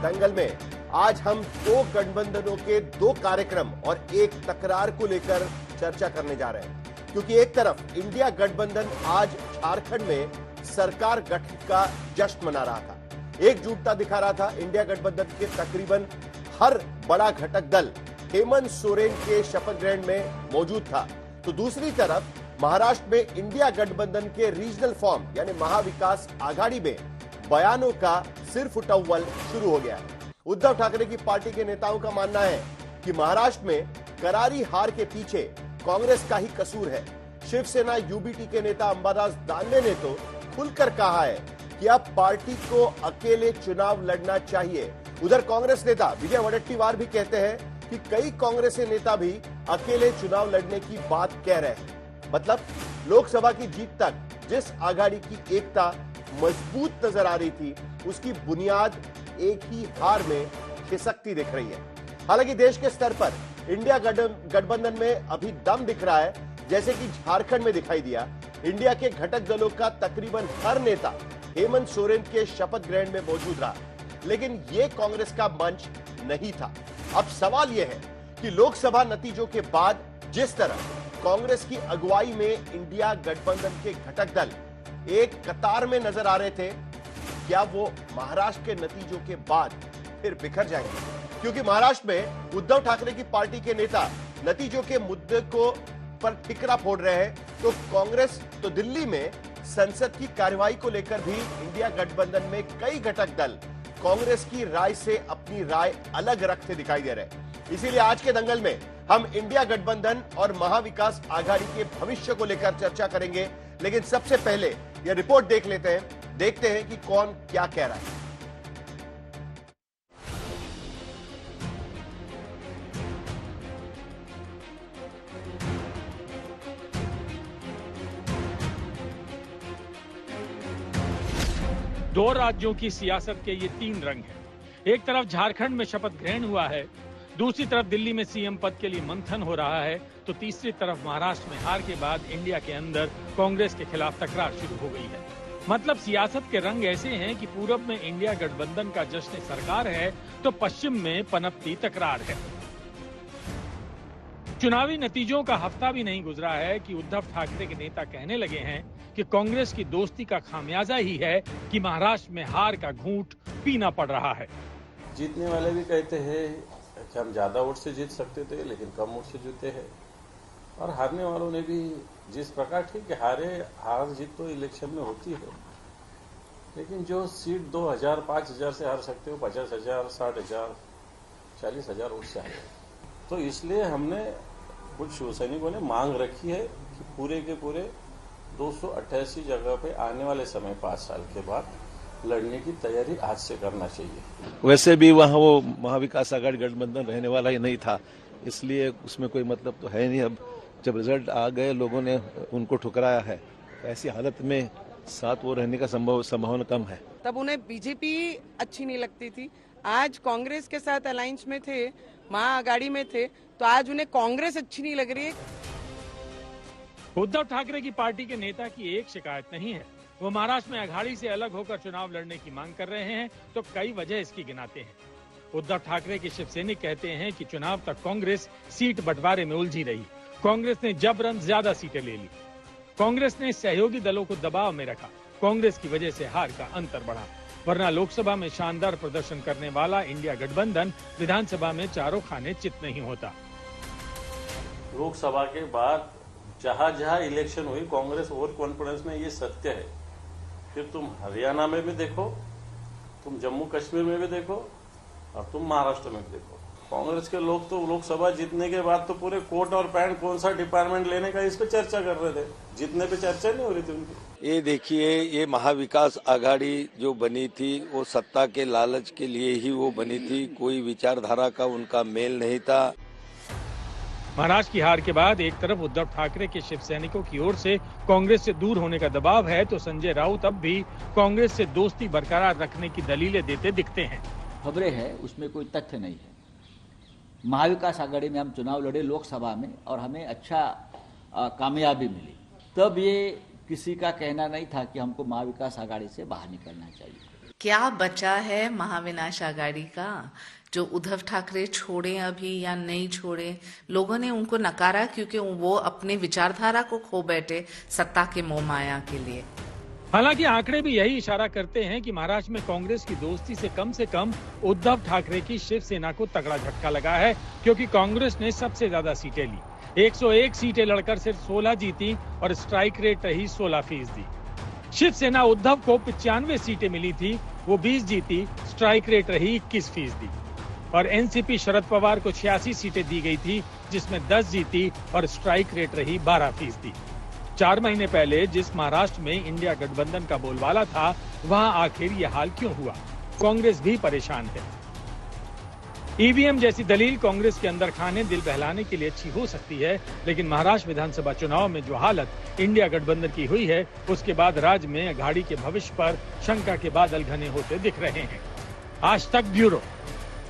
दंगल में आज हम दो गठबंधनों के दो कार्यक्रम और एक तकरार को लेकर चर्चा करने जा रहे हैं, क्योंकि एक तरफ इंडिया गठबंधन आज झारखंड में सरकार गठन का जश्न मना रहा था, एकजुटता दिखा रहा था। इंडिया गठबंधन के तकरीबन हर बड़ा घटक दल हेमंत सोरेन के शपथ ग्रहण में मौजूद था, तो दूसरी तरफ महाराष्ट्र में इंडिया गठबंधन के रीजनल फॉर्म यानी महाविकास आघाड़ी में बयानों का सिरफुटव्वल शुरू हो गया है। उद्धव ठाकरे की पार्टी के नेताओं का मानना है कि महाराष्ट्र में करारी हार के पीछे कांग्रेस का ही कसूर है। शिवसेना यूबीटी के नेता अंबादास दानवे ने तो खुलकर कहा है कि अब पार्टी को अकेले चुनाव लड़ना चाहिए। उधर कांग्रेस नेता विजय वडेट्टीवार भी कहते हैं कि कई कांग्रेसी नेता भी अकेले चुनाव लड़ने की बात कह रहे हैं। मतलब लोकसभा की जीत तक जिस आघाड़ी की एकता मजबूत नजर आ रही थी, उसकी बुनियाद एक ही हार में खिसकती दिख रही है। हालांकि देश के स्तर पर इंडिया गठबंधन में अभी दम दिख रहा है, जैसे कि झारखंड में दिखाई दिया। इंडिया के घटक दलों का तकरीबन हर नेता हेमंत सोरेन के शपथ ग्रहण में मौजूद रहा, लेकिन यह कांग्रेस का मंच नहीं था। अब सवाल यह है कि लोकसभा नतीजों के बाद जिस तरह कांग्रेस की अगुवाई में इंडिया गठबंधन के घटक दल एक कतार में नजर आ रहे थे, क्या वो महाराष्ट्र के नतीजों के बाद फिर बिखर जाएंगे? क्योंकि महाराष्ट्र में उद्धव ठाकरे की पार्टी के नेता नतीजों के मुद्दे को पर ठिकरा फोड़ रहे हैं, तो कांग्रेस तो दिल्ली में संसद की कार्यवाही को लेकर भी इंडिया गठबंधन में कई घटक दल कांग्रेस की राय से अपनी राय अलग रखते दिखाई दे रहे हैं। इसीलिए आज के दंगल में हम इंडिया गठबंधन और महाविकास आघाड़ी के भविष्य को लेकर चर्चा करेंगे, लेकिन सबसे पहले यह रिपोर्ट देख लेते हैं, देखते हैं कि कौन क्या कह रहा है। दो राज्यों की सियासत के ये तीन रंग हैं। एक तरफ झारखंड में शपथ ग्रहण हुआ है, दूसरी तरफ दिल्ली में सीएम पद के लिए मंथन हो रहा है, तो तीसरी तरफ महाराष्ट्र में हार के बाद इंडिया के अंदर कांग्रेस के खिलाफ तकरार शुरू हो गई है। मतलब सियासत के रंग ऐसे हैं कि पूरब में इंडिया गठबंधन का जश्न सरकार है, तो पश्चिम में पनपती तकरार है। चुनावी नतीजों का हफ्ता भी नहीं गुजरा है कि उद्धव ठाकरे के नेता कहने लगे हैं कि कांग्रेस की दोस्ती का खामियाजा ही है कि महाराष्ट्र में हार का घूंट पीना पड़ रहा है। जीतने वाले भी कहते हैं कि हम ज्यादा वोट से जीत सकते थे, लेकिन कम वोट से जीते हैं, और हारने वालों ने भी जिस प्रकार, ठीक है हार जीत तो इलेक्शन में होती है, लेकिन जो सीट 2000 5000 से हार सकते हो 50,000 60,000 40,000 वोट से हारे। तो इसलिए हमने कुछ शिवसैनिकों ने मांग रखी है कि पूरे के पूरे 288 जगह पे आने वाले समय 5 साल के बाद लड़ने की तैयारी आज से करना चाहिए। वैसे भी वहाँ वो महाविकास आघाड़ी गठबंधन रहने वाला ही नहीं था, इसलिए उसमें कोई मतलब तो है नहीं। अब जब रिजल्ट आ गए, लोगों ने उनको ठुकराया है, तो ऐसी हालत में साथ वो रहने का संभावना कम है। तब उन्हें बीजेपी अच्छी नहीं लगती थी, आज कांग्रेस के साथ अलायंस में थे, महाआघाड़ी में थे, तो आज उन्हें कांग्रेस अच्छी नहीं लग रही है। उद्धव ठाकरे की पार्टी के नेता की एक शिकायत नहीं है, वो महाराष्ट्र में अघाड़ी से अलग होकर चुनाव लड़ने की मांग कर रहे हैं, तो कई वजह इसकी गिनाते हैं। उद्धव ठाकरे के शिवसैनिक कहते हैं कि चुनाव तक कांग्रेस सीट बंटवारे में उलझी रही, कांग्रेस ने जबरन ज्यादा सीटें ले ली, कांग्रेस ने सहयोगी दलों को दबाव में रखा, कांग्रेस की वजह से हार का अंतर बढ़ा। वरना लोकसभा में शानदार प्रदर्शन करने वाला इंडिया गठबंधन विधानसभा में चारों खाने चित नहीं होता। लोकसभा के बाद जहां जहां इलेक्शन हुई कांग्रेस ओवर कॉन्फिडेंस में, ये सत्य है। फिर तुम हरियाणा में भी देखो, तुम जम्मू कश्मीर में भी देखो, और तुम महाराष्ट्र में भी देखो, कांग्रेस के लोग तो लोकसभा जीतने के बाद तो पूरे कोट और पैंट कौन सा डिपार्टमेंट लेने का इस पे चर्चा कर रहे थे, जीतने पे चर्चा नहीं हो रही थी उनकी। ये देखिए, ये महाविकास आघाड़ी जो बनी थी वो सत्ता के लालच के लिए ही वो बनी थी, कोई विचारधारा का उनका मेल नहीं था। महाराष्ट्र की हार के बाद एक तरफ उद्धव ठाकरे के शिवसैनिकों की ओर से कांग्रेस से दूर होने का दबाव है, तो संजय राउत अब भी कांग्रेस से दोस्ती बरकरार रखने की दलीलें देते दिखते हैं। खबरें हैं, उसमें कोई तथ्य नहीं है। महाविकास आघाड़ी में हम चुनाव लड़े लोकसभा में और हमें अच्छा कामयाबी मिली, तब ये किसी का कहना नहीं था कि हमको महाविकास आघाड़ी से बाहर निकलना चाहिए। क्या बचा है महाविकास आघाड़ी का? जो उद्धव ठाकरे छोड़े अभी या नहीं छोड़े, लोगों ने उनको नकारा क्योंकि वो अपने विचारधारा को खो बैठे सत्ता के मोह माया के लिए। हालांकि आंकड़े भी यही इशारा करते हैं कि महाराष्ट्र में कांग्रेस की दोस्ती से कम उद्धव ठाकरे की शिवसेना को तगड़ा झटका लगा है, क्योंकि कांग्रेस ने सबसे ज्यादा सीटें ली। 101 सीटें लड़कर सिर्फ 16 जीती और स्ट्राइक रेट रही 16%। शिवसेना उद्धव को 95 सीटें मिली थी, वो 20 जीती, स्ट्राइक रेट रही 21%। और एनसीपी शरद पवार को 86 सीटें दी गई थी, जिसमें 10 जीती और स्ट्राइक रेट रही 12%। 4 महीने पहले जिस महाराष्ट्र में इंडिया गठबंधन का बोलबाला था, वहां आखिर ये हाल क्यों हुआ? कांग्रेस भी परेशान है। ईवीएम जैसी दलील कांग्रेस के अंदर खाने दिल बहलाने के लिए अच्छी हो सकती है, लेकिन महाराष्ट्र विधानसभा चुनाव में जो हालत इंडिया गठबंधन की हुई है, उसके बाद राज्य में अघाड़ी के भविष्य पर शंका के बादल घने होते दिख रहे हैं। आज तक ब्यूरो।